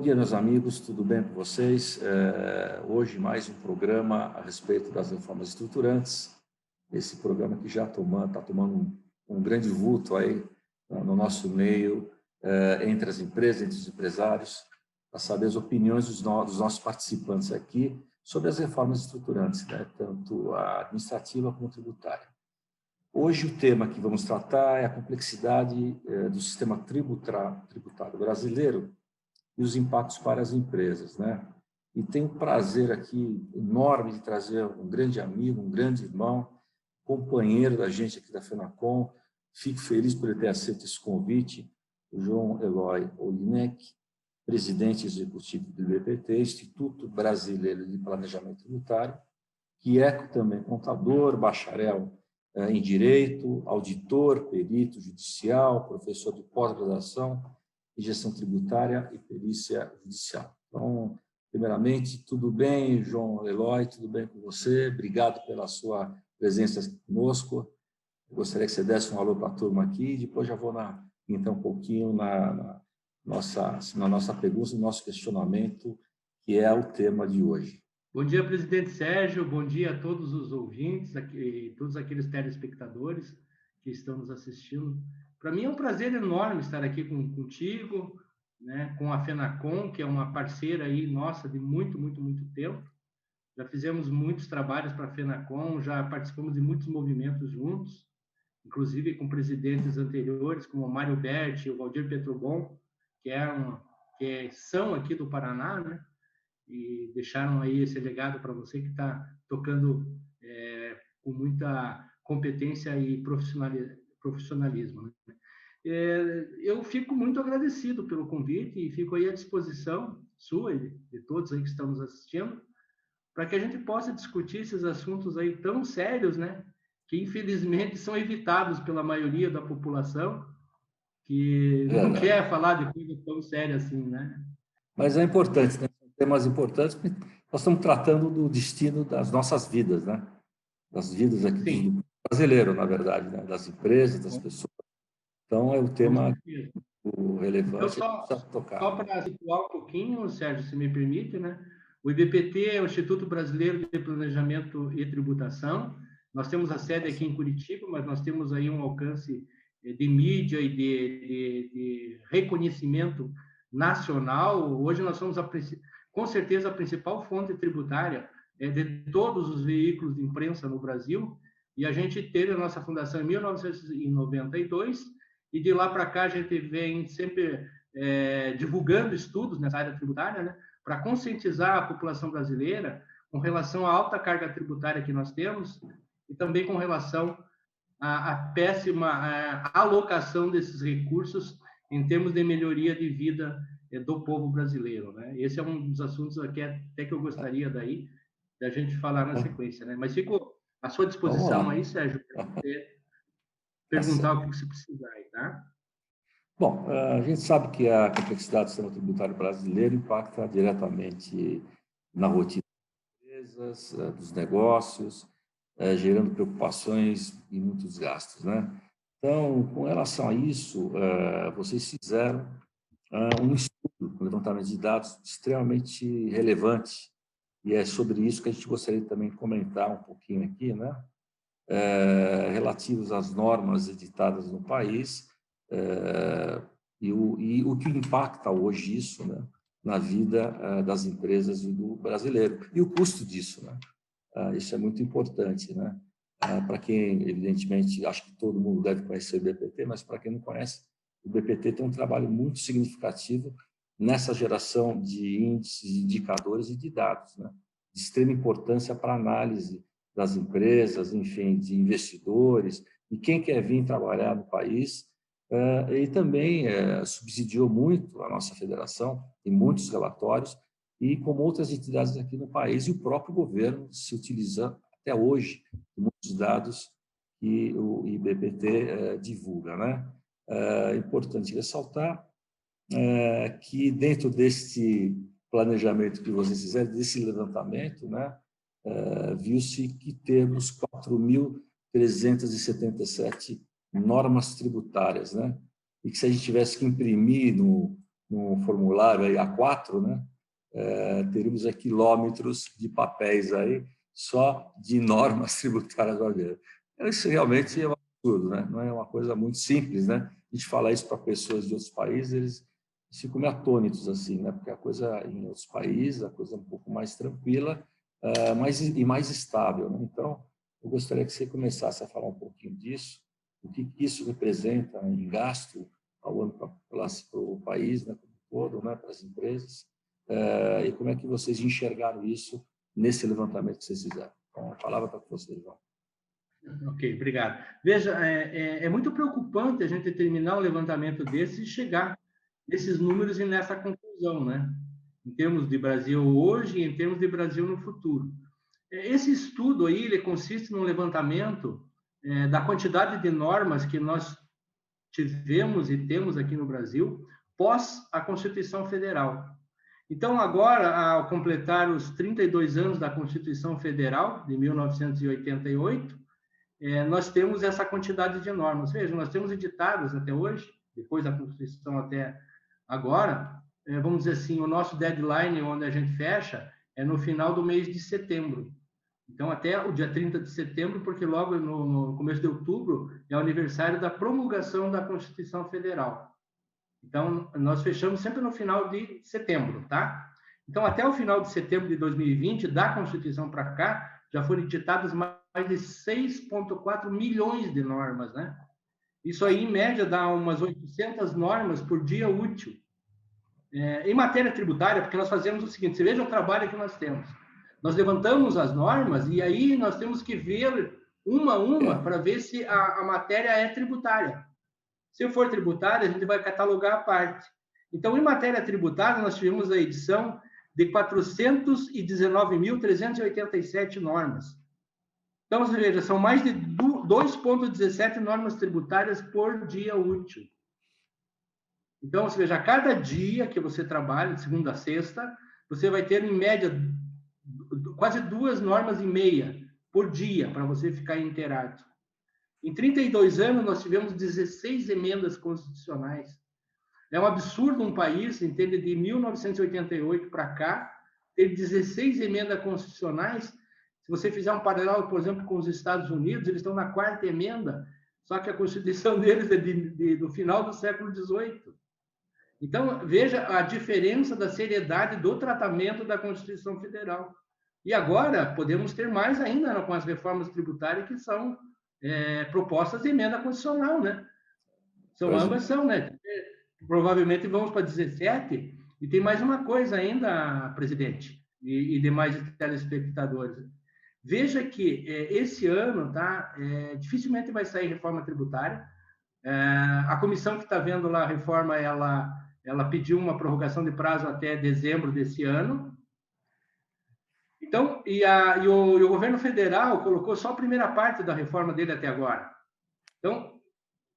Bom dia, meus amigos, tudo bem com vocês? Hoje mais um programa a respeito das reformas estruturantes. Esse programa que já está tomando um grande vulto aí no nosso meio, entre as empresas, entre os empresários, para saber as opiniões dos nossos participantes aqui sobre as reformas estruturantes, né? Tanto a administrativa como a tributária. Hoje o tema que vamos tratar é a complexidade do sistema tributário brasileiro e os impactos para as empresas, né? E tenho o prazer aqui enorme de trazer um grande amigo, um grande irmão, companheiro da gente aqui da FENACON. Fico feliz por ele ter aceito esse convite, o João Eloy Olinek, presidente executivo do IBPT, Instituto Brasileiro de Planejamento Tributário, que é também contador, bacharel em Direito, auditor, perito judicial, professor de pós-graduação em Gestão Tributária e Perícia Judicial. Então, primeiramente, tudo bem, João Eloy, tudo bem com você? Obrigado pela sua presença conosco. Eu gostaria que você desse um alô para a turma aqui e depois já vou então um pouquinho na nossa pergunta, no nosso questionamento, que é o tema de hoje. Bom dia, presidente Sérgio. Bom dia a todos os ouvintes, todos aqueles telespectadores que estão nos assistindo. Para mim é um prazer enorme estar aqui contigo, né, com a FENACON, que é uma parceira aí nossa de muito tempo. Já fizemos muitos trabalhos para a FENACON, já participamos de muitos movimentos juntos, inclusive com presidentes anteriores, como o Mário Berti e o Valdir Petrobon, que são aqui do Paraná, né? E deixaram aí esse legado para você que está tocando com muita competência e profissionalismo, né? Eu fico muito agradecido pelo convite e fico aí à disposição sua e de todos aí que estão nos assistindo para que a gente possa discutir esses assuntos aí tão sérios, né? Que infelizmente são evitados pela maioria da população que não quer falar de coisa tão séria assim, né? Mas é importante, né? São temas importantes, porque nós estamos tratando do destino das nossas vidas, né? Das vidas aqui do brasileiro, na verdade, né? Das empresas, das pessoas. Então, é um tema relevante. Então, só para situar um pouquinho, Sérgio, se me permite, né? O IBPT é o Instituto Brasileiro de Planejamento e Tributação. Nós temos a sede aqui em Curitiba, mas nós temos aí um alcance de mídia e de reconhecimento nacional. Hoje nós somos, com certeza, a principal fonte tributária de todos os veículos de imprensa no Brasil. E a gente teve a nossa fundação em 1992, e de lá para cá a gente vem sempre divulgando estudos nessa área tributária, né, para conscientizar a população brasileira com relação à alta carga tributária que nós temos e também com relação à péssima alocação desses recursos em termos de melhoria de vida do povo brasileiro, né? Esse é um dos assuntos aqui até que eu gostaria daí da gente falar na sequência, né? Mas fico à sua disposição aí, Sérgio, para você perguntar o que você precisar aí, tá? Bom, a gente sabe que a complexidade do sistema tributário brasileiro impacta diretamente na rotina das empresas, dos negócios, gerando preocupações e muitos gastos, né? Então, com relação a isso, vocês fizeram um estudo, um levantamento de dados extremamente relevante, e é sobre isso que a gente gostaria também de comentar um pouquinho aqui, né? Relativos às normas editadas no país, e o que impacta hoje isso, né, na vida das empresas e do brasileiro, e o custo disso, né? Isso é muito importante, né? Para quem, evidentemente, acho que todo mundo deve conhecer o BPT, mas para quem não conhece, o BPT tem um trabalho muito significativo nessa geração de índices, indicadores e de dados, né? De extrema importância para a análise das empresas, enfim, de investidores, e quem quer vir trabalhar no país. E também subsidiou muito a nossa federação em muitos relatórios, e como outras entidades aqui no país, e o próprio governo se utiliza até hoje de muitos dados que o IBPT divulga, né? É importante ressaltar que dentro deste planejamento que vocês fizeram, desse levantamento, né, viu-se que temos 4.377 normas tributárias, né? E que se a gente tivesse que imprimir no formulário aí, A4, né? Teríamos quilômetros de papéis aí só de normas tributárias brasileiras. Isso realmente é um absurdo, né? Não é uma coisa muito simples, né? A gente fala isso para pessoas de outros países, eles ficam meio atônitos assim, né? Porque a coisa em outros países, a coisa é um pouco mais tranquila, e mais estável, né? Então, eu gostaria que você começasse a falar um pouquinho disso, o que isso representa em gasto ao ano para o país, né, como um todo, né, para as empresas, e como é que vocês enxergaram isso nesse levantamento que vocês fizeram. Então, a palavra para vocês, João. Ok, obrigado. Veja, é muito preocupante a gente terminar um levantamento desse e chegar nesses números e nessa conclusão, né? Em termos de Brasil hoje e em termos de Brasil no futuro. Esse estudo aí, ele consiste num levantamento da quantidade de normas que nós tivemos e temos aqui no Brasil pós a Constituição Federal. Então, agora, ao completar os 32 anos da Constituição Federal, de 1988, nós temos essa quantidade de normas. Veja, nós temos editados até hoje, depois da Constituição até agora, vamos dizer assim, o nosso deadline, onde a gente fecha, é no final do mês de setembro. Então, até o dia 30 de setembro, porque logo no começo de outubro é o aniversário da promulgação da Constituição Federal. Então, nós fechamos sempre no final de setembro, tá? Então, até o final de setembro de 2020, da Constituição para cá, já foram editadas mais de 6,4 milhões de normas, né? Isso aí, em média, dá umas 800 normas por dia útil. Em matéria tributária, porque nós fazemos o seguinte, você veja o trabalho que nós temos. Nós levantamos as normas e aí nós temos que ver uma a uma para ver se a matéria é tributária. Se for tributária, a gente vai catalogar a parte. Então, em matéria tributária, nós tivemos a edição de 419.387 normas. Então, você veja, são mais de 2,17 normas tributárias por dia útil. Então, você veja, a cada dia que você trabalha, de segunda a sexta, você vai ter, em média, quase 2,5 normas por dia, para você ficar inteirado. Em 32 anos, nós tivemos 16 emendas constitucionais. É um absurdo um país, entende, de 1988 para cá, ter 16 emendas constitucionais. Se você fizer um paralelo, por exemplo, com os Estados Unidos, eles estão na 4ª emenda, só que a Constituição deles é do final do século XVIII. Então, veja a diferença da seriedade do tratamento da Constituição Federal. E agora, podemos ter mais ainda com as reformas tributárias que são propostas de emenda constitucional, né? Ambas são, né? Provavelmente vamos para 17, e tem mais uma coisa ainda, presidente, e demais telespectadores. Veja que esse ano, tá? Dificilmente vai sair reforma tributária. A comissão que está vendo lá a reforma, ela pediu uma prorrogação de prazo até dezembro desse ano. Então, o governo federal colocou só a primeira parte da reforma dele até agora. Então,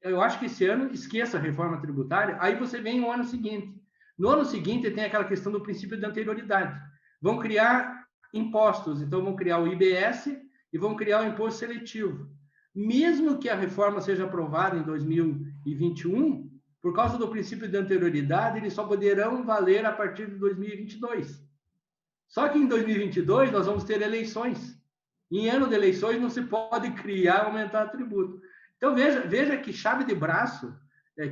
eu acho que esse ano, esqueça a reforma tributária, aí você vem no ano seguinte. No ano seguinte, tem aquela questão do princípio de anterioridade. Vão criar impostos, então vão criar o IBS e vão criar o imposto seletivo. Mesmo que a reforma seja aprovada em 2021, por causa do princípio de anterioridade, eles só poderão valer a partir de 2022. Só que em 2022 nós vamos ter eleições. Em ano de eleições não se pode criar, aumentar tributo. Então veja que chave de braço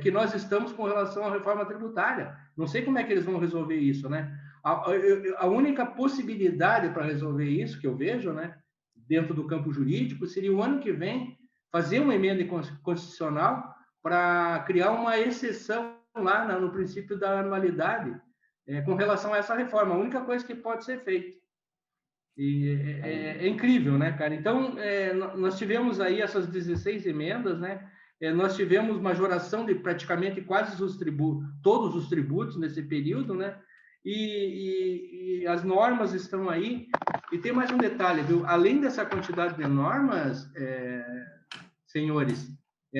que nós estamos com relação à reforma tributária. Não sei como é que eles vão resolver isso, né? A única possibilidade para resolver isso que eu vejo, né, dentro do campo jurídico, seria o ano que vem fazer uma emenda constitucional para criar uma exceção lá no princípio da anualidade com relação a essa reforma. A única coisa que pode ser feita. E é incrível, né, cara? Então, nós tivemos aí essas 16 emendas, né? Nós tivemos majoração de praticamente quase todos os tributos nesse período, né? E as normas estão aí. E tem mais um detalhe, viu? Além dessa quantidade de normas, senhores,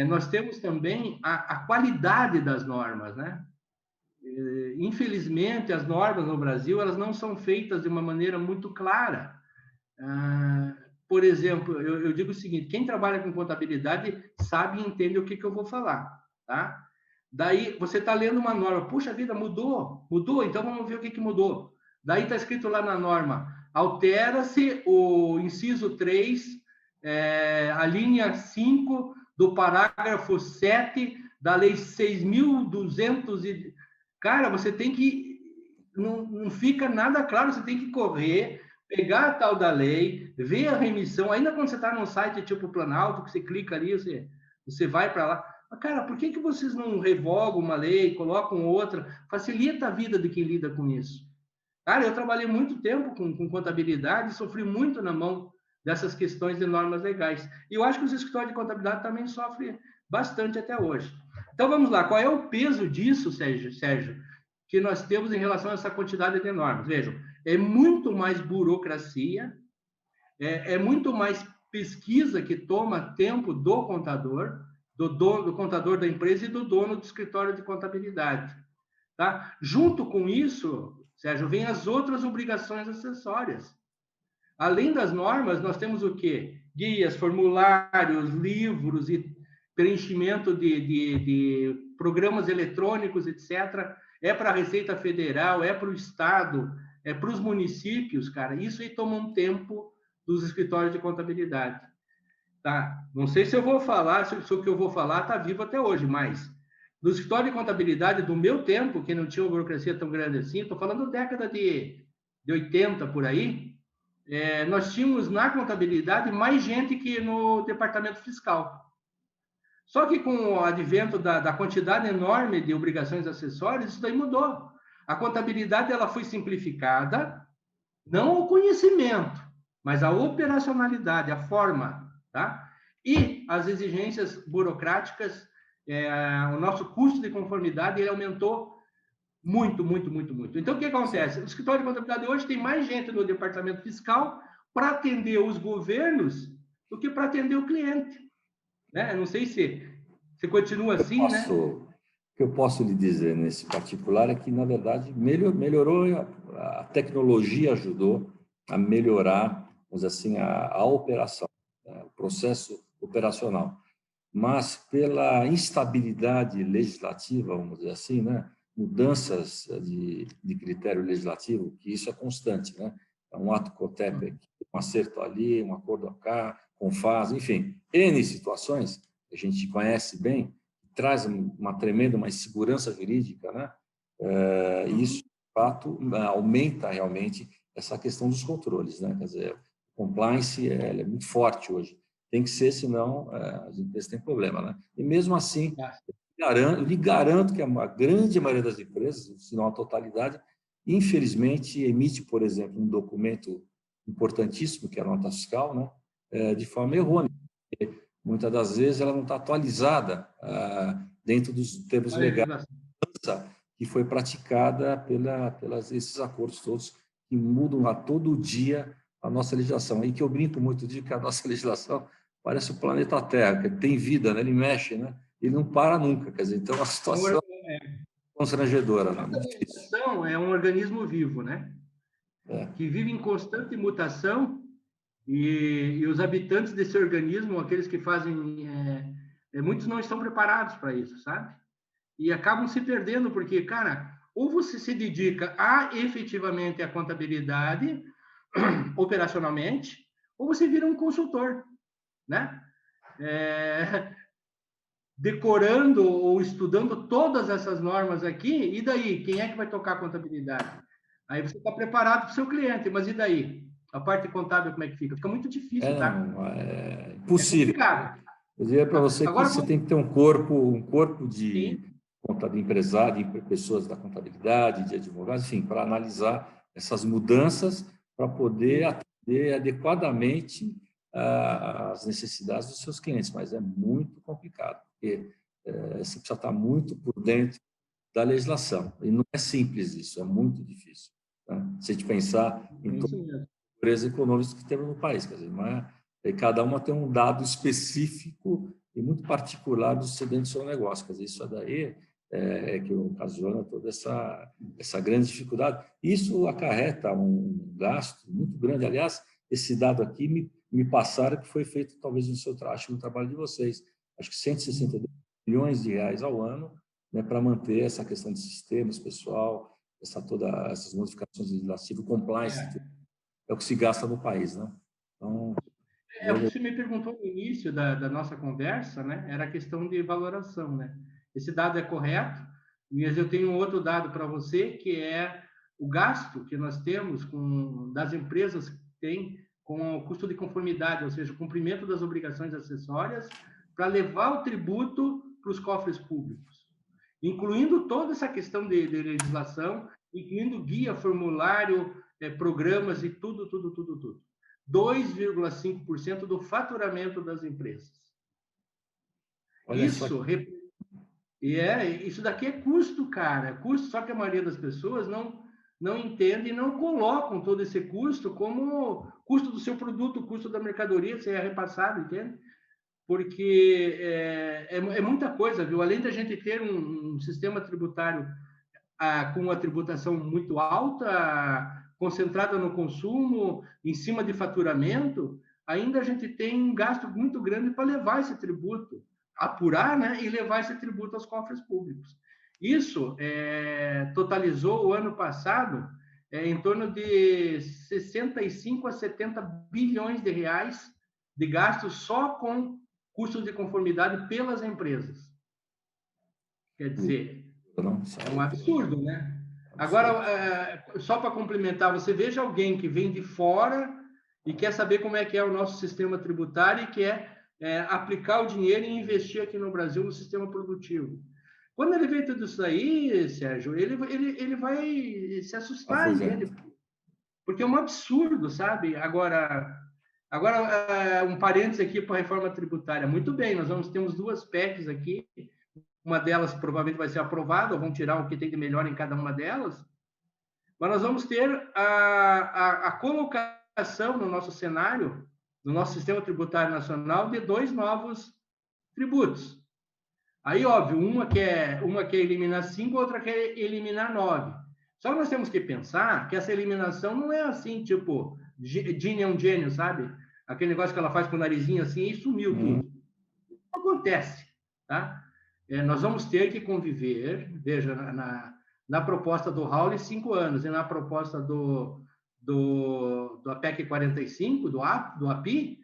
nós temos também a qualidade das normas, né? Infelizmente, as normas no Brasil, elas não são feitas de uma maneira muito clara. Por exemplo, eu digo o seguinte, quem trabalha com contabilidade sabe e entende o que eu vou falar, tá? Daí você está lendo uma norma, puxa vida, mudou, então vamos ver o que mudou. Daí está escrito lá na norma, altera-se o inciso 3, a linha 5 do parágrafo 7 da lei 6.200 e... Cara, você tem que... Não fica nada claro, você tem que correr, pegar a tal da lei, ver a remissão, ainda quando você está num site tipo Planalto, que você clica ali, você vai para lá. Mas, cara, por que vocês não revogam uma lei, colocam outra? Facilita a vida de quem lida com isso. Cara, eu trabalhei muito tempo com contabilidade e sofri muito na mão dessas questões de normas legais. E eu acho que os escritórios de contabilidade também sofrem bastante até hoje. Então, vamos lá. Qual é o peso disso, Sérgio, que nós temos em relação a essa quantidade de normas? Vejam, é muito mais burocracia, é muito mais pesquisa que toma tempo do contador, do contador da empresa e do dono do escritório de contabilidade. Tá? Junto com isso, Sérgio, vem as outras obrigações acessórias. Além das normas, nós temos o quê? Guias, formulários, livros e preenchimento de programas eletrônicos, etc. É para a Receita Federal, é para o Estado, é para os municípios, cara. Isso aí toma um tempo dos escritórios de contabilidade. Tá? Não sei se eu vou falar, se o que eu vou falar está vivo até hoje, mas no escritório de contabilidade do meu tempo, que não tinha uma burocracia tão grande assim, estou falando década de 80 por aí, nós tínhamos na contabilidade mais gente que no departamento fiscal. Só que com o advento da quantidade enorme de obrigações acessórias, isso daí mudou. A contabilidade ela foi simplificada, não o conhecimento, mas a operacionalidade, a forma, tá? E as exigências burocráticas, o nosso custo de conformidade ele aumentou muito, muito, muito, muito. Então, o que acontece? O escritório de contabilidade hoje tem mais gente no departamento fiscal para atender os governos do que para atender o cliente. Né? Não sei se continua assim, né? O que eu posso lhe dizer nesse particular é que, na verdade, melhorou, a tecnologia ajudou a melhorar, vamos dizer assim, a operação, o processo operacional. Mas pela instabilidade legislativa, vamos dizer assim, né? Mudanças de critério legislativo, que isso é constante, né? É um ato COTEP aqui, um acerto ali, um acordo cá, CONFAS, enfim, N situações que a gente conhece bem, traz uma tremenda uma insegurança jurídica, né? E isso, de fato, aumenta realmente essa questão dos controles, né? Quer dizer, compliance é muito forte hoje. Tem que ser, senão as empresas têm problema, né? E mesmo assim, eu lhe garanto que a grande maioria das empresas, se não a totalidade, infelizmente emite, por exemplo, um documento importantíssimo, que é a nota fiscal, né? De forma errônea. Muitas das vezes ela não está atualizada dentro dos termos legais que foi praticada esses acordos todos que mudam a todo dia a nossa legislação. Aí que eu brinco muito de que a nossa legislação parece o planeta Terra, que tem vida, né? Ele mexe, né? Ele não para nunca, quer dizer, então é uma situação constrangedora. A nossa legislação é um organismo vivo, né? Que vive em constante mutação e os habitantes desse organismo, aqueles que fazem... muitos não estão preparados para isso, sabe? E acabam se perdendo, porque, cara, ou você se dedica efetivamente à contabilidade, operacionalmente, ou você vira um consultor, né? Decorando ou estudando todas essas normas aqui, e daí? Quem é que vai tocar a contabilidade? Aí você está preparado para o seu cliente, mas e daí? A parte contábil, como é que fica? Fica muito difícil, tá? É impossível. Eu diria para você Agora, que você tem que ter um corpo de empresário, de pessoas da contabilidade, de advogados, enfim, para analisar essas mudanças, para poder atender adequadamente às necessidades dos seus clientes. Mas é muito complicado, porque você precisa estar muito por dentro da legislação. E não é simples isso, é muito difícil. Tá? Se a gente pensar em todas as empresas econômicas que temos no país, quer dizer, cada uma tem um dado específico e muito particular do dentro do seu negócio. Quer dizer, isso daí que ocasiona toda essa grande dificuldade. Isso acarreta um gasto muito grande. Aliás, esse dado aqui me passaram que foi feito talvez no seu trabalho de vocês. Acho que 162 milhões de reais ao ano né, para manter essa questão de sistemas, pessoal, essas modificações legislativas, compliance, é o que se gasta no país, né? Então, o que você me perguntou no início da nossa conversa, né? Era a questão de valoração, né? Esse dado é correto, mas eu tenho outro dado para você, que é o gasto que nós temos das empresas que têm com o custo de conformidade, ou seja, o cumprimento das obrigações acessórias para levar o tributo para os cofres públicos, incluindo toda essa questão de legislação, incluindo guia, formulário, programas e tudo. 2,5% do faturamento das empresas. olha Isso, só. isso daqui é custo, cara. Custo, só que a maioria das pessoas não entende e não colocam todo esse custo como custo do seu produto, custo da mercadoria, se é repassado, entende? Porque é muita coisa, viu? Além da gente ter um sistema tributário com uma tributação muito alta, concentrada no consumo, em cima de faturamento, ainda a gente tem um gasto muito grande para levar esse tributo, apurar, né, e levar esse tributo aos cofres públicos. Isso totalizou o ano passado em torno de 65 a 70 bilhões de reais de gastos só com custos de conformidade pelas empresas. Quer dizer, é um absurdo, né? Agora, só para complementar, você veja alguém que vem de fora e quer saber como é que é o nosso sistema tributário e quer aplicar o dinheiro e investir aqui no Brasil no sistema produtivo. Quando ele vê tudo isso aí, Sérgio, ele vai se assustar, entende? Porque é um absurdo, sabe? Agora um parênteses aqui para a reforma tributária. Muito bem, temos duas PECs aqui. Uma delas provavelmente vai ser aprovada, vão tirar o que tem de melhor em cada uma delas, mas nós vamos ter a colocação no nosso cenário, no nosso sistema tributário nacional, de 2 novos tributos. Aí, óbvio, uma quer eliminar 5, outra quer eliminar 9. Só que nós temos que pensar que essa eliminação não é assim, tipo, Gini é um gênio, sabe? Aquele negócio que ela faz com o narizinho assim e sumiu tudo. Não acontece, tá? Nós vamos ter que conviver, veja, na proposta do Raul, 5 anos, e na proposta do APEC 45, do API,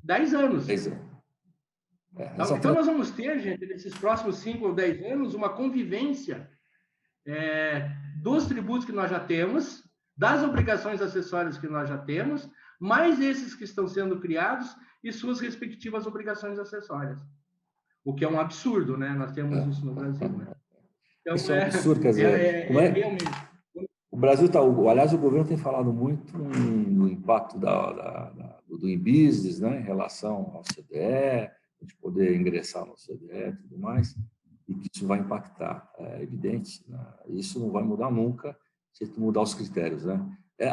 10 anos. Então, nós vamos ter, gente, nesses próximos 5 ou 10 anos, uma convivência dos tributos que nós já temos, das obrigações acessórias que nós já temos, mais esses que estão sendo criados e suas respectivas obrigações acessórias. O que é um absurdo, né? Nós temos isso no Brasil, né? Então, isso é um absurdo, quer dizer, realmente... O Brasil está... Aliás, o governo tem falado muito no impacto do e-business, né, em relação ao CDE, de poder ingressar no CDE e tudo mais, e que isso vai impactar, é evidente, né? Isso não vai mudar nunca se mudar os critérios, né?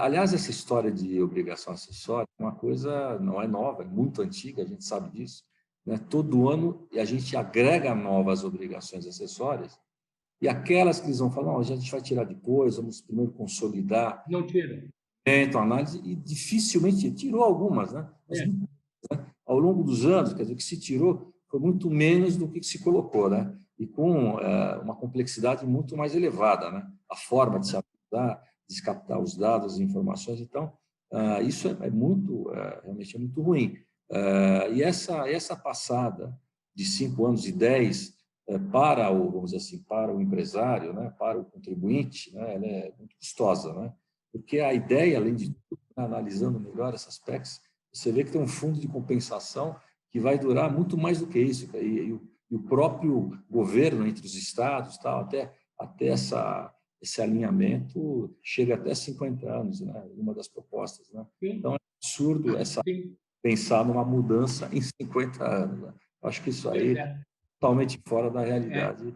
Aliás, essa história de obrigação acessória é uma coisa, não é nova, é muito antiga, a gente sabe disso, né? Todo ano a gente agrega novas obrigações acessórias, e aquelas que eles vão falar, não, a gente vai tirar depois, vamos primeiro consolidar. Não tira. Análise, e dificilmente tirou algumas, né? Mas, ao longo dos anos, quer dizer, o que se tirou foi muito menos do que se colocou, né? E com uma complexidade muito mais elevada, né? A forma de se abordar, de captar os dados, as informações. Então, isso realmente é muito ruim. E essa passada de 5 anos e 10 para vamos dizer assim, para o empresário, né? Para o contribuinte, né? Ela é muito custosa, né? Porque a ideia, além de tudo, analisando melhor essas PECs, você vê que tem um fundo de compensação que vai durar muito mais do que isso. E o próprio governo, entre os estados, tal, até esse alinhamento, chega até 50 anos, né? Uma das propostas. Né? Então, é absurdo pensar numa mudança em 50 anos. Né? Acho que isso aí é totalmente fora da realidade.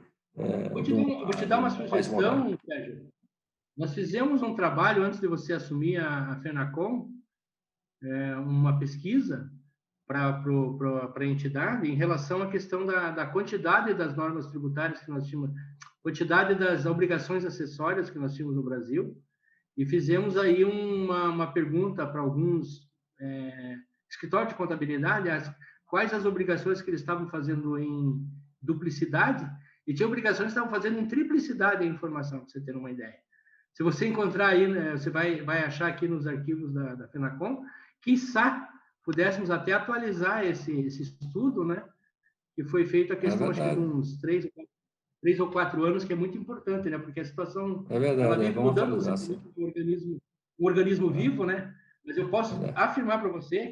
Vou te dar uma sugestão, Sérgio. Nós fizemos um trabalho, antes de você assumir a FENACOM, uma pesquisa para a entidade em relação à questão da quantidade das normas tributárias que nós tínhamos, quantidade das obrigações acessórias que nós tínhamos no Brasil, e fizemos aí uma pergunta para alguns escritórios de contabilidade, quais as obrigações que eles estavam fazendo em duplicidade, e tinha obrigações que estavam fazendo em triplicidade a informação, para você ter uma ideia. Se você encontrar aí, né, você vai achar aqui nos arquivos da FENACOM, quiçá pudéssemos até atualizar esse estudo, né, que foi feito a questão, acho que de uns 3 ou 4 anos, que é muito importante, né, porque a situação ela vive vamos mudando, atualizar, você sim. tem um organismo vivo, né, mas eu posso afirmar para você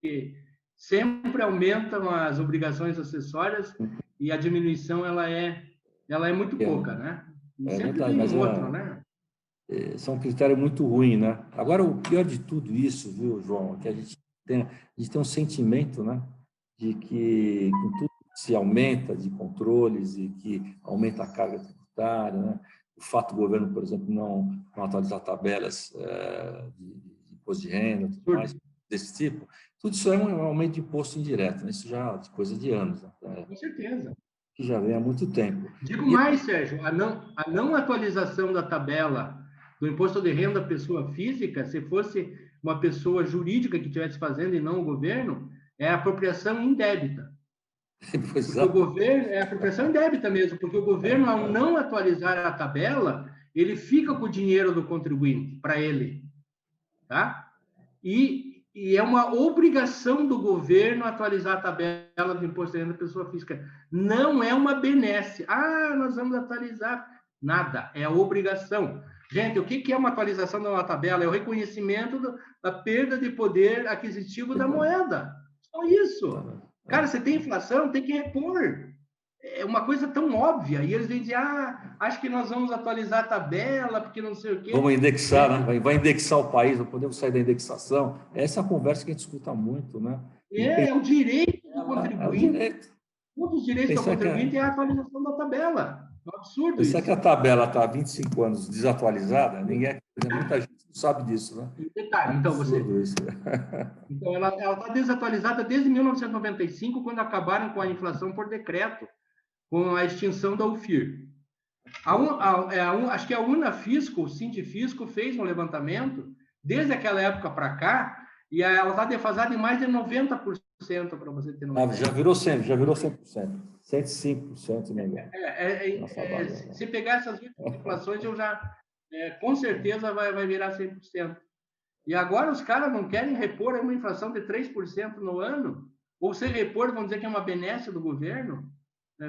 que sempre aumentam as obrigações acessórias e a diminuição ela é muito pouca, né? E sempre verdade, vem mas um outro, né? são um critério muito ruim, né? Agora, o pior de tudo isso, viu, João, é que a gente tem um sentimento, né, de que com tudo que se aumenta de controles e que aumenta a carga tributária, né? O fato do governo, por exemplo, não atualizar tabelas de imposto de renda, tudo mais desse tipo, tudo isso é um aumento de imposto indireto, né? Isso já é coisa de anos, né? Com certeza. Que já vem há muito tempo. Digo mais, Sérgio, a não atualização da tabela do imposto de renda à pessoa física, se fosse uma pessoa jurídica que estivesse fazendo e não o governo, é apropriação indébita. Porque o governo, é apropriação indébita mesmo, porque o governo, ao não atualizar a tabela, ele fica com o dinheiro do contribuinte para ele, tá? E é uma obrigação do governo atualizar a tabela do imposto de renda da pessoa física. Não é uma benesse. Ah, nós vamos atualizar. Nada, é a obrigação. Gente, o que é uma atualização de uma tabela? É o reconhecimento da perda de poder aquisitivo da moeda. Só isso. Cara, você tem inflação, tem que repor. É uma coisa tão óbvia. E eles dizem, acho que nós vamos atualizar a tabela, porque não sei o quê. Vamos indexar, né? Vai indexar o país, não podemos sair da indexação. Essa é a conversa que a gente escuta muito, né? É o direito do contribuinte. É o direito. Um dos direitos do contribuinte é a atualização da tabela. É um absurdo pensar isso. Que a tabela está há 25 anos desatualizada, muita gente não sabe disso, né? Detalhe, então, então, ela está desatualizada desde 1995, quando acabaram com a inflação por decreto, com a extinção da UFIR. Acho que a Unafisco, o Sindifisco, fez um levantamento, desde aquela época para cá, e ela está defasada em mais de 90%, para você ter uma ideia. Já virou 100%. 105%, né? Se pegar essas últimas inflações, eu já, com certeza, vai virar 100%. E agora os caras não querem repor uma inflação de 3% no ano, ou se repor, vão dizer que é uma benesse do governo.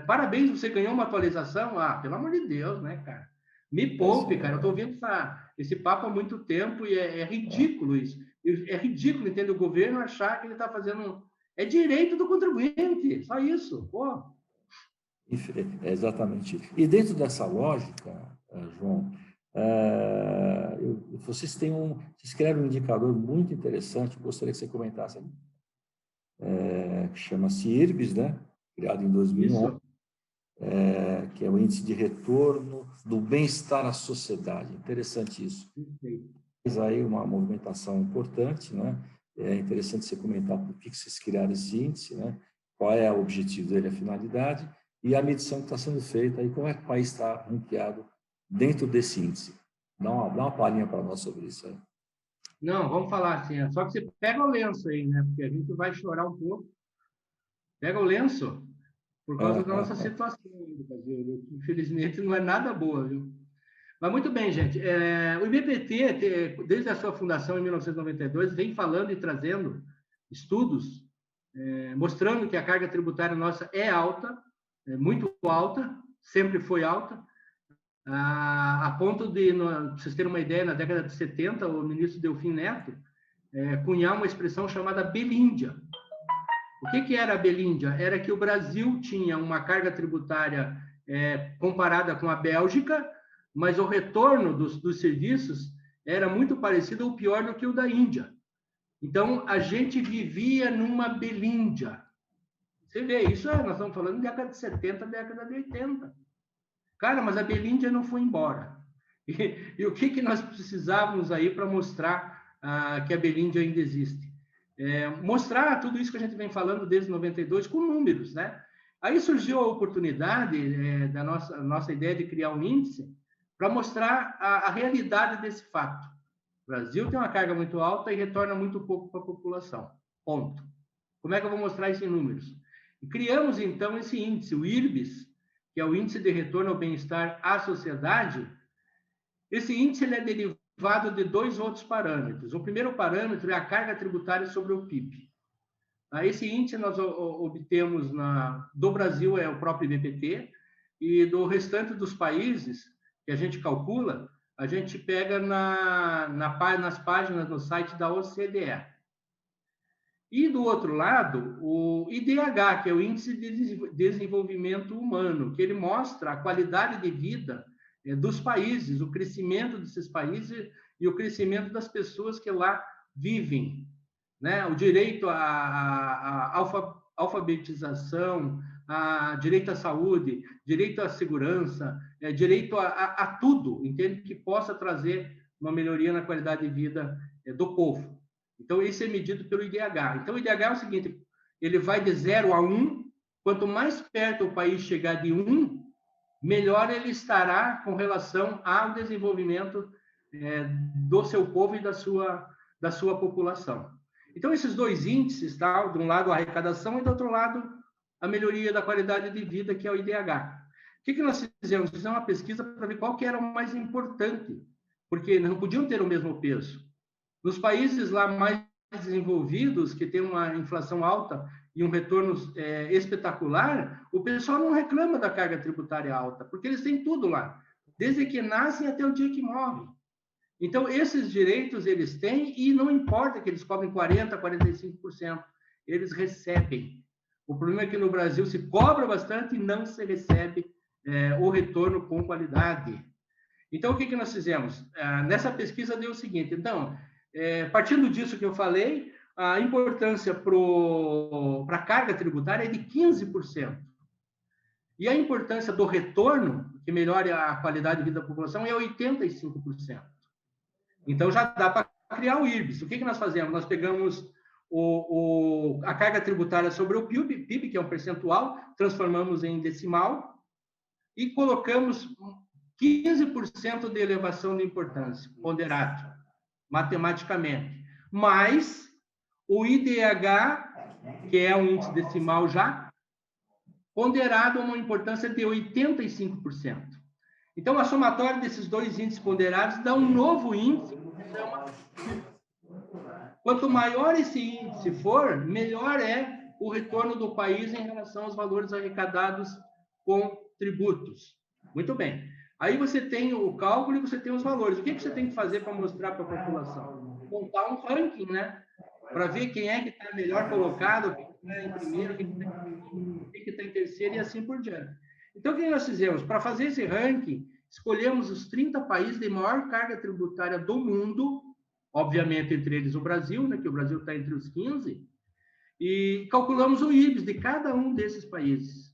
Parabéns, você ganhou uma atualização. Pelo amor de Deus, né, cara? Me poupe, cara. Eu estou ouvindo esse papo há muito tempo e é ridículo isso. É ridículo, entende? O governo achar que ele está fazendo... É direito do contribuinte, só isso. Pô. Exatamente. E dentro dessa lógica, João, vocês escrevem um indicador muito interessante, gostaria que você comentasse, que chama-se IRBS, né? Criado em 2011, que é o Índice de Retorno do Bem-Estar à Sociedade. Interessante isso. Mas aí uma movimentação importante, né? É interessante você comentar por que vocês criaram esse índice, né? Qual é o objetivo dele, a finalidade, e a medição que está sendo feita, e como é que o país está ranqueado dentro desse índice. Dá uma palhinha para nós sobre isso aí. Não, vamos falar assim, só que você pega o lenço aí, né? Porque a gente vai chorar um pouco. Pega o lenço por causa da nossa situação no Brasil. Infelizmente, não é nada boa, viu? Mas muito bem, gente. O IBPT, desde a sua fundação em 1992, vem falando e trazendo estudos mostrando que a carga tributária nossa é alta, muito alta, sempre foi alta, a ponto de, para vocês terem uma ideia, na década de 70, o ministro Delfim Neto cunhar uma expressão chamada belíndia. O que era a belíndia? Era que o Brasil tinha uma carga tributária comparada com a Bélgica, mas o retorno dos serviços era muito parecido ou pior do que o da Índia. Então, a gente vivia numa belíndia. Você vê, isso nós estamos falando de década de 70, década de 80. Cara, mas a belíndia não foi embora. E o que nós precisávamos aí para mostrar que a belíndia ainda existe? Mostrar tudo isso que a gente vem falando desde 92 com números, né? Aí surgiu a oportunidade da nossa ideia de criar um índice para mostrar a realidade desse fato. O Brasil tem uma carga muito alta e retorna muito pouco para a população. Ponto. Como é que eu vou mostrar isso em números? E criamos, então, esse índice, o IRBS, que é o Índice de Retorno ao Bem-Estar à Sociedade, esse índice ele é derivado de dois outros parâmetros. O primeiro parâmetro é a carga tributária sobre o PIB. Esse índice nós obtemos do Brasil, é o próprio IBPT, e do restante dos países que a gente calcula, a gente pega nas páginas no site da OCDE. E, do outro lado, o IDH, que é o Índice de Desenvolvimento Humano, que ele mostra a qualidade de vida dos países, o crescimento desses países e o crescimento das pessoas que lá vivem, né? O direito à alfabetização, direito à saúde, direito à segurança, direito a tudo, entende? Que possa trazer uma melhoria na qualidade de vida do povo. Então, isso é medido pelo IDH. Então, o IDH é o seguinte, ele vai de 0 a 1, quanto mais perto o país chegar de 1, melhor ele estará com relação ao desenvolvimento do seu povo e da sua população. Então, esses dois índices, tá? De um lado a arrecadação e do outro lado a melhoria da qualidade de vida, que é o IDH. O que nós fizemos? Fizemos uma pesquisa para ver qual que era o mais importante, porque não podiam ter o mesmo peso. Nos países lá mais desenvolvidos, que tem uma inflação alta e um retorno espetacular, o pessoal não reclama da carga tributária alta, porque eles têm tudo lá, desde que nascem até o dia que morrem. Então, esses direitos eles têm e não importa que eles cobrem 40%, 45%, eles recebem. O problema é que no Brasil se cobra bastante e não se recebe o retorno com qualidade. Então, o que nós fizemos? Nessa pesquisa deu o seguinte, então, partindo disso que eu falei, a importância para a carga tributária é de 15%. E a importância do retorno, que melhore a qualidade de vida da população, é 85%. Então, já dá para criar o IRBS. O que nós fazemos? Nós pegamos a carga tributária sobre o PIB, que é um percentual, transformamos em decimal e colocamos 15% de elevação de importância, ponderado, matematicamente. Mais o IDH, que é um índice decimal já, ponderado a uma importância de 85%. Então, a somatória desses dois índices ponderados dá um novo índice. Quanto maior esse índice for, melhor é o retorno do país em relação aos valores arrecadados com tributos. Muito bem. Aí você tem o cálculo e você tem os valores. O que você tem que fazer para mostrar para a população? Montar um ranking, né? Para ver quem é que está melhor colocado, quem está em primeiro, quem está em terceiro e assim por diante. Então, o que nós fizemos? Para fazer esse ranking, escolhemos os 30 países de maior carga tributária do mundo, obviamente entre eles o Brasil, né, que o Brasil está entre os 15, e calculamos o IRBS de cada um desses países.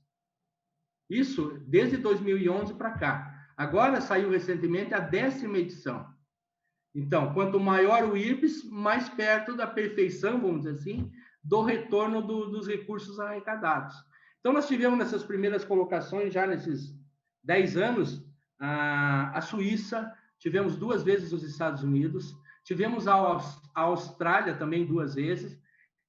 Isso desde 2011 para cá. Agora saiu recentemente a 10ª edição. Então, quanto maior o IRBS, mais perto da perfeição, vamos dizer assim, do retorno dos recursos arrecadados. Então, nós tivemos nessas primeiras colocações, já nesses 10 anos, a Suíça, tivemos 2 vezes os Estados Unidos, tivemos a Austrália também 2 vezes,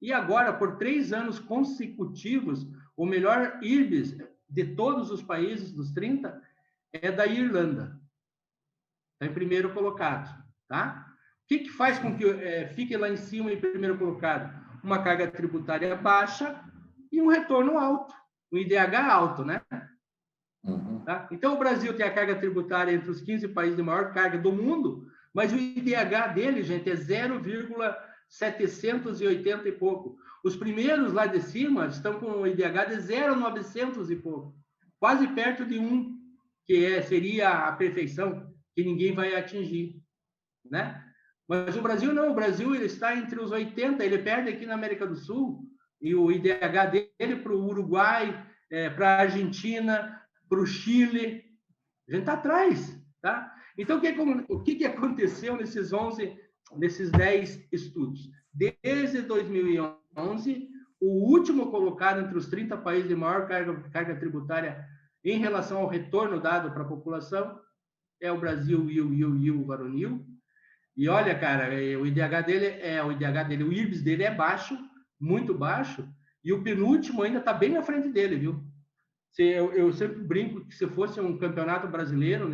e agora, por 3 anos consecutivos, o melhor IRBS de todos os países, dos 30, é da Irlanda. Está em primeiro colocado. Tá? O que faz com que fique lá em cima, em primeiro colocado? Uma carga tributária baixa e um retorno alto, um IDH alto, né? Uhum. Tá? Então, o Brasil tem a carga tributária entre os 15 países de maior carga do mundo, mas o IDH dele, gente, é 0,780 e pouco. Os primeiros lá de cima estão com o IDH de 0,900 e pouco, quase perto de 1, que seria a perfeição, que ninguém vai atingir, né? Mas o Brasil não, o Brasil ele está entre os 80, ele perde aqui na América do Sul, e o IDH dele para o Uruguai, para a Argentina, para o Chile, a gente está atrás, tá? Então, o que aconteceu nesses 10 estudos? Desde 2011, o último colocado entre os 30 países de maior carga tributária em relação ao retorno dado para a população é o Brasil e o varonil. E olha, cara, o IDH dele, o IRBS dele é baixo, muito baixo, e o penúltimo ainda está bem na frente dele, viu? eu sempre brinco que se fosse um campeonato brasileiro,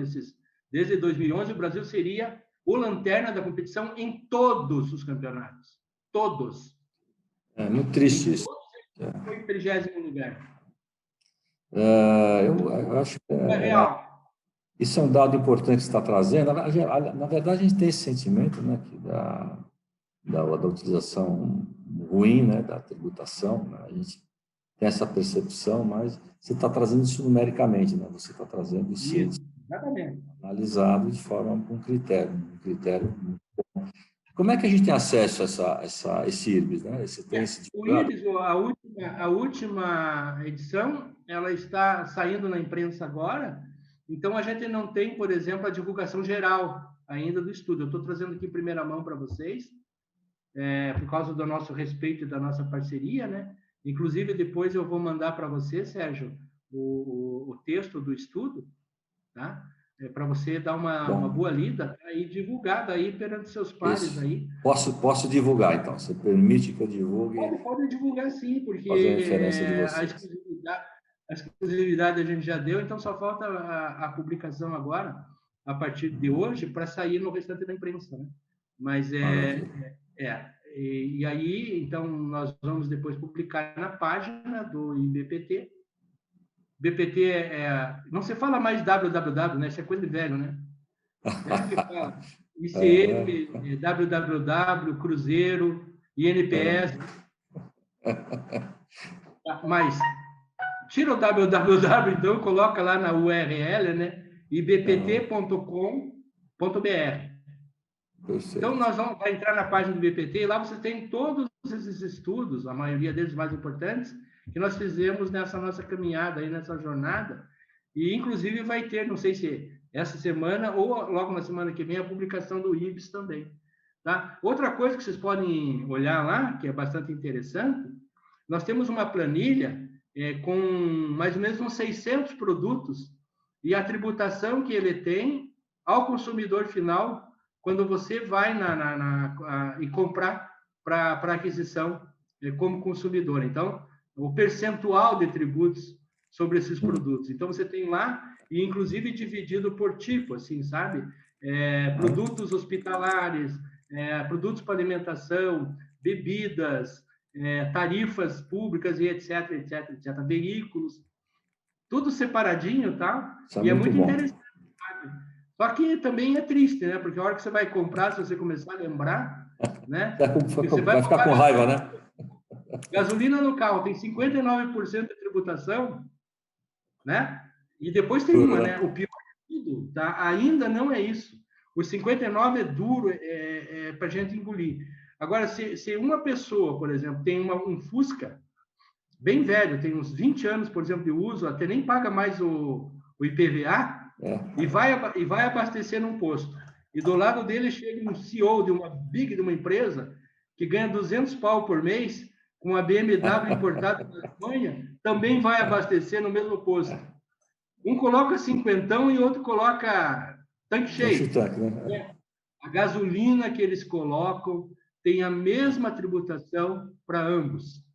desde 2011, o Brasil seria o lanterna da competição em todos os campeonatos. Todos. É muito triste isso. Foi em 30º lugar. Eu acho que É real. isso é um dado importante que você está trazendo. Na verdade, a gente tem esse sentimento, né, que da utilização ruim, né, da tributação, né? A gente tem essa percepção, mas você está trazendo isso numericamente, né? Você está trazendo isso exatamente, analisado de forma um critério muito bom. Como é que a gente tem acesso a esse IRBS, né? O IRBS, a última edição, ela está saindo na imprensa agora, então a gente não tem, por exemplo, a divulgação geral ainda do estudo. Eu estou trazendo aqui em primeira mão para vocês, por causa do nosso respeito e da nossa parceria, né? Inclusive, depois eu vou mandar para você, Sérgio, o texto do estudo, tá? Para você dar uma boa lida e divulgar daí perante seus pares. Isso. Aí. Posso divulgar, então? Você permite que eu divulgue? Pode divulgar, sim, porque a exclusividade a gente já deu, então só falta a publicação agora, a partir de hoje, para sair no restante da imprensa, né? Mas e aí, então, nós vamos depois publicar na página do IBPT. BPT não se fala mais www, né? Isso é coisa de velho, né? É que fala. ICM, www, Cruzeiro, INPS. Mas tira o www, então, coloca lá na URL, né? ibpt.com.br. Então, nós vamos entrar na página do IBPT e lá você tem todos esses estudos, a maioria deles mais importantes, que nós fizemos nessa nossa caminhada, aí, nessa jornada. E, inclusive, vai ter, não sei se essa semana ou logo na semana que vem, a publicação do IBS também. Tá? Outra coisa que vocês podem olhar lá, que é bastante interessante, nós temos uma planilha com mais ou menos uns 600 produtos e a tributação que ele tem ao consumidor final quando você vai e comprar para aquisição como consumidor. Então, o percentual de tributos sobre esses produtos. Então, você tem lá, e inclusive dividido por tipo, assim, sabe? Produtos hospitalares, produtos para alimentação, bebidas, tarifas públicas e etc, etc, etc. Veículos, tudo separadinho, tá? E é muito interessante, sabe? Só que também é triste, né? Porque a hora que você vai comprar, se você começar a lembrar, né? Você vai ficar com raiva, né? Gasolina no carro tem 59% de tributação, né? E depois tem uma, né? O pior de tudo, tá? Ainda não é isso. Os 59 é duro, para a gente engolir. Agora, se uma pessoa, por exemplo, tem um Fusca bem velho, tem uns 20 anos, por exemplo, de uso, até nem paga mais o IPVA, e vai abastecer num posto. E do lado dele chega um CEO de uma empresa que ganha 200 pau por mês, com a BMW importada da Espanha, também vai abastecer no mesmo posto. Um coloca 50 e outro coloca tanque cheio. A gasolina que eles colocam tem a mesma tributação para ambos.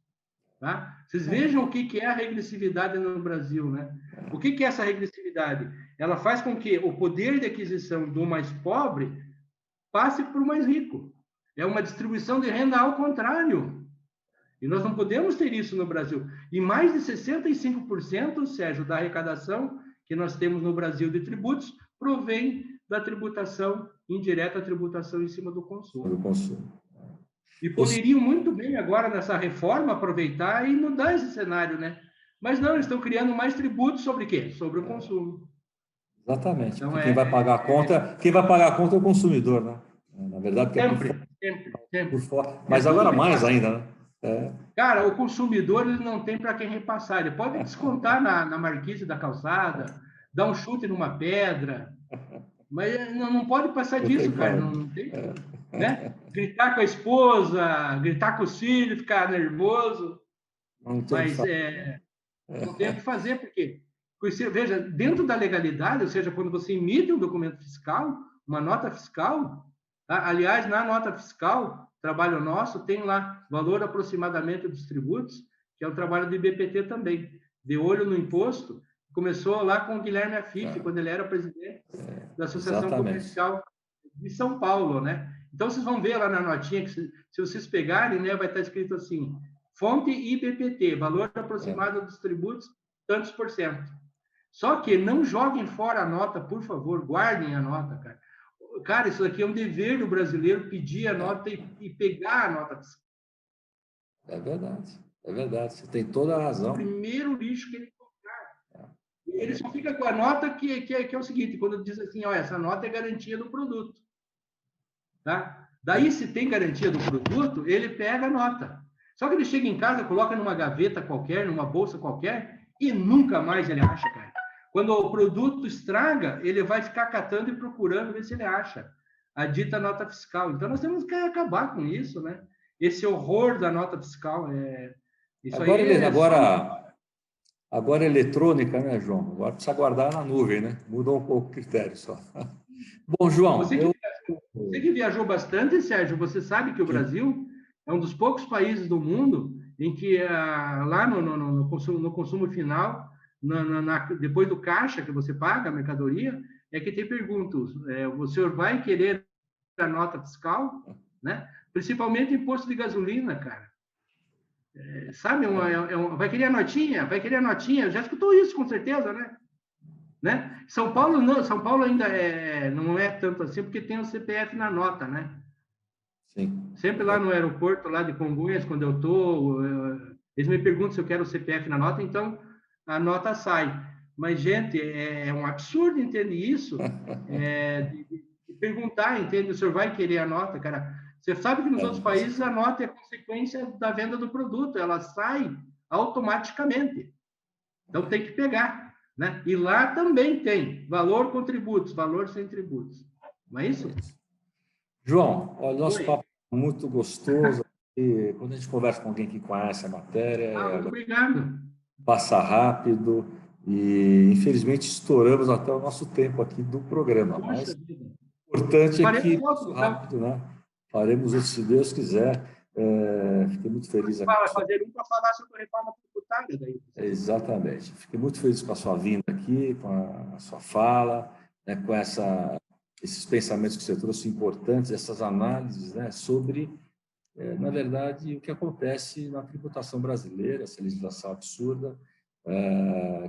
Tá? Vocês vejam o que é a regressividade no Brasil, né? O que é essa regressividade? Ela faz com que o poder de aquisição do mais pobre passe para o mais rico. É uma distribuição de renda ao contrário. E nós não podemos ter isso no Brasil. E mais de 65%, Sérgio, da arrecadação que nós temos no Brasil de tributos provém da tributação indireta, a tributação em cima do consumo. E poderiam muito bem agora, nessa reforma, aproveitar e mudar esse cenário, né? Mas não, eles estão criando mais tributos sobre o quê? Sobre o consumo. Exatamente. Então, quem vai pagar a conta, quem vai pagar a conta é o consumidor, né? Na verdade, sempre. Por fora. Mas agora mais ainda, né? Cara, o consumidor ele não tem para quem repassar. Ele pode descontar na marquise da calçada, dar um chute numa pedra, mas não pode passar disso, cara. Não tem. Né? Gritar com a esposa, gritar com os filhos, ficar nervoso. Mas não tem o que fazer, porque, veja, dentro da legalidade, ou seja, quando você emite um documento fiscal, uma nota fiscal, tá? Aliás, na nota fiscal, trabalho nosso, tem lá valor aproximadamente dos tributos, que é o trabalho do IBPT também. de olho no imposto, começou lá com o Guilherme Afif, quando ele era presidente da Associação Comercial de São Paulo, né? Então, vocês vão ver lá na notinha, que se vocês pegarem, né, vai estar escrito assim, fonte IBPT, valor aproximado dos tributos, tantos por cento. Só que não joguem fora a nota, por favor, guardem a nota, cara. Cara, isso aqui é um dever do brasileiro, pedir a nota e pegar a nota fiscal. É verdade, você tem toda a razão. O primeiro lixo que ele comprar. Ele só fica com a nota que é o seguinte, quando diz assim, ó, essa nota é garantia do produto. Tá? Daí, se tem garantia do produto, ele pega a nota. Só que ele chega em casa, coloca numa gaveta qualquer, numa bolsa qualquer, e nunca mais ele acha, cara. Quando o produto estraga, ele vai ficar catando e procurando ver se ele acha a dita nota fiscal. Então, nós temos que acabar com isso, né? Esse horror da nota fiscal. Isso agora, aí agora é eletrônica, né, João? Agora precisa guardar na nuvem, né? Mudou um pouco o critério só. Bom, João, você que viajou bastante, Sérgio, você sabe que o Brasil é um dos poucos países do mundo em que lá no consumo final, depois do caixa que você paga a mercadoria, é que tem perguntas. O senhor vai querer a nota fiscal, né? Principalmente imposto de gasolina, cara. Sabe, vai querer a notinha? Vai querer a notinha? Já escutou isso, com certeza, né? São Paulo não, São Paulo ainda não é tanto assim, porque tem o CPF na nota, né? Sim. Sempre lá no aeroporto, lá de Congonhas, quando eu estou, eles me perguntam se eu quero o CPF na nota, então a nota sai. Mas, gente, é um absurdo, entende isso? De perguntar, entende? O senhor vai querer a nota, cara? Você sabe que nos outros países a nota é consequência da venda do produto, ela sai automaticamente. Então tem que pegar, né? E lá também tem valor com tributos, valor sem tributos. Não é isso? João, olha, nosso papo é muito gostoso. E quando a gente conversa com alguém que conhece a matéria, muito obrigado. Passa rápido e, infelizmente, estouramos até o nosso tempo aqui do programa. Mas o importante é que passo rápido, né? Faremos isso se Deus quiser. Fiquei muito feliz aqui. Fazer para falar sobre a reforma tributária daí. Exatamente. Fiquei muito feliz com a sua vinda aqui, com a sua fala, né, com esses pensamentos que você trouxe importantes, essas análises, né, sobre, na verdade, o que acontece na tributação brasileira, essa legislação absurda,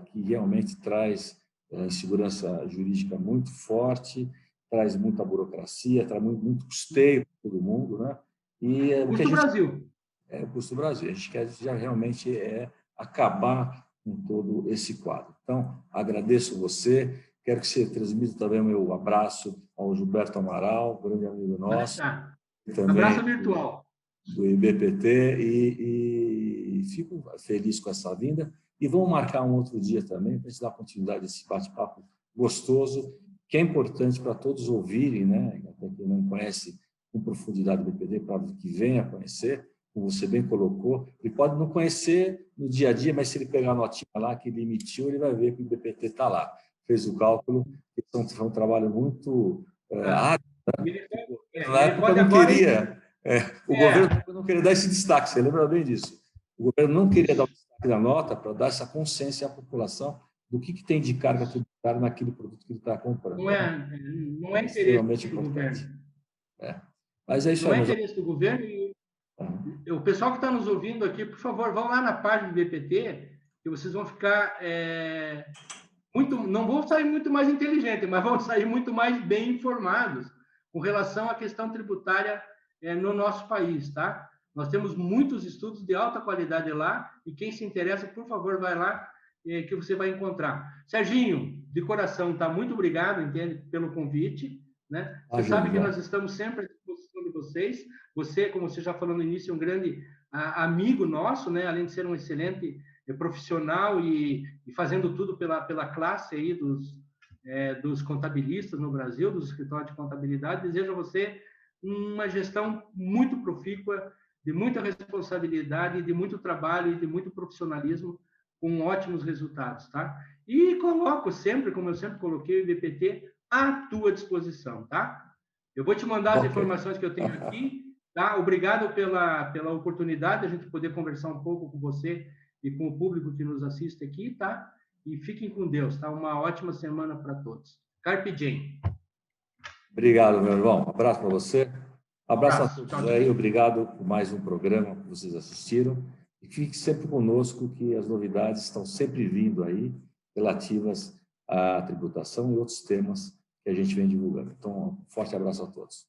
que realmente traz insegurança jurídica muito forte, traz muita burocracia, traz muito custeio para todo mundo, né? E o custo do Brasil. O custo do Brasil. A gente quer já realmente acabar com todo esse quadro. Então, agradeço você. Quero que você transmita também o meu abraço ao Gilberto Amaral, grande amigo nosso. Abraço virtual. Do IBPT e fico feliz com essa vinda. E vamos marcar um outro dia também para a gente dar continuidade a esse bate-papo gostoso, que é importante para todos ouvirem, né? Até quem não conhece com profundidade o IBPT, para que venha conhecer, como você bem colocou. Ele pode não conhecer no dia a dia, mas se ele pegar a notinha lá que ele emitiu, ele vai ver que o IBPT está lá. Fez o cálculo, foi um trabalho muito árduo. Né? Na época não queria, o governo não queria dar esse destaque, você lembra bem disso? O governo não queria dar o destaque da nota para dar essa consciência à população do que tem de carga tributária naquele produto que ele está comprando. Não é interesse do governo. Mas é isso não aí. Não é interesse do governo. E o pessoal que está nos ouvindo aqui, por favor, vão lá na página do IBPT, que vocês vão ficar não vão sair muito mais inteligentes, mas vão sair muito mais bem informados com relação à questão tributária no nosso país, tá? Nós temos muitos estudos de alta qualidade lá, e quem se interessa, por favor, vai lá, que você vai encontrar. Serginho, de coração, tá? Muito obrigado, entende, pelo convite, né? Você sabe que nós estamos sempre à disposição de vocês. Você, como você já falou no início, é um grande amigo nosso, né? Além de ser um excelente profissional e fazendo tudo pela classe aí dos contabilistas no Brasil, dos escritórios de contabilidade. Desejo a você uma gestão muito profícua, de muita responsabilidade, de muito trabalho e de muito profissionalismo, com ótimos resultados, tá? E coloco sempre, como eu sempre coloquei, o IBPT à tua disposição, tá? Eu vou te mandar as informações que eu tenho aqui, tá? Obrigado pela oportunidade de a gente poder conversar um pouco com você e com o público que nos assiste aqui, tá? E fiquem com Deus, tá? Uma ótima semana para todos. Carpe diem. Obrigado, meu irmão. Um abraço para você. Abraço a todos Tchau, aí. tchau. Obrigado por mais um programa que vocês assistiram. E fique sempre conosco, que as novidades estão sempre vindo aí, relativas à tributação e outros temas que a gente vem divulgando. Então, um forte abraço a todos.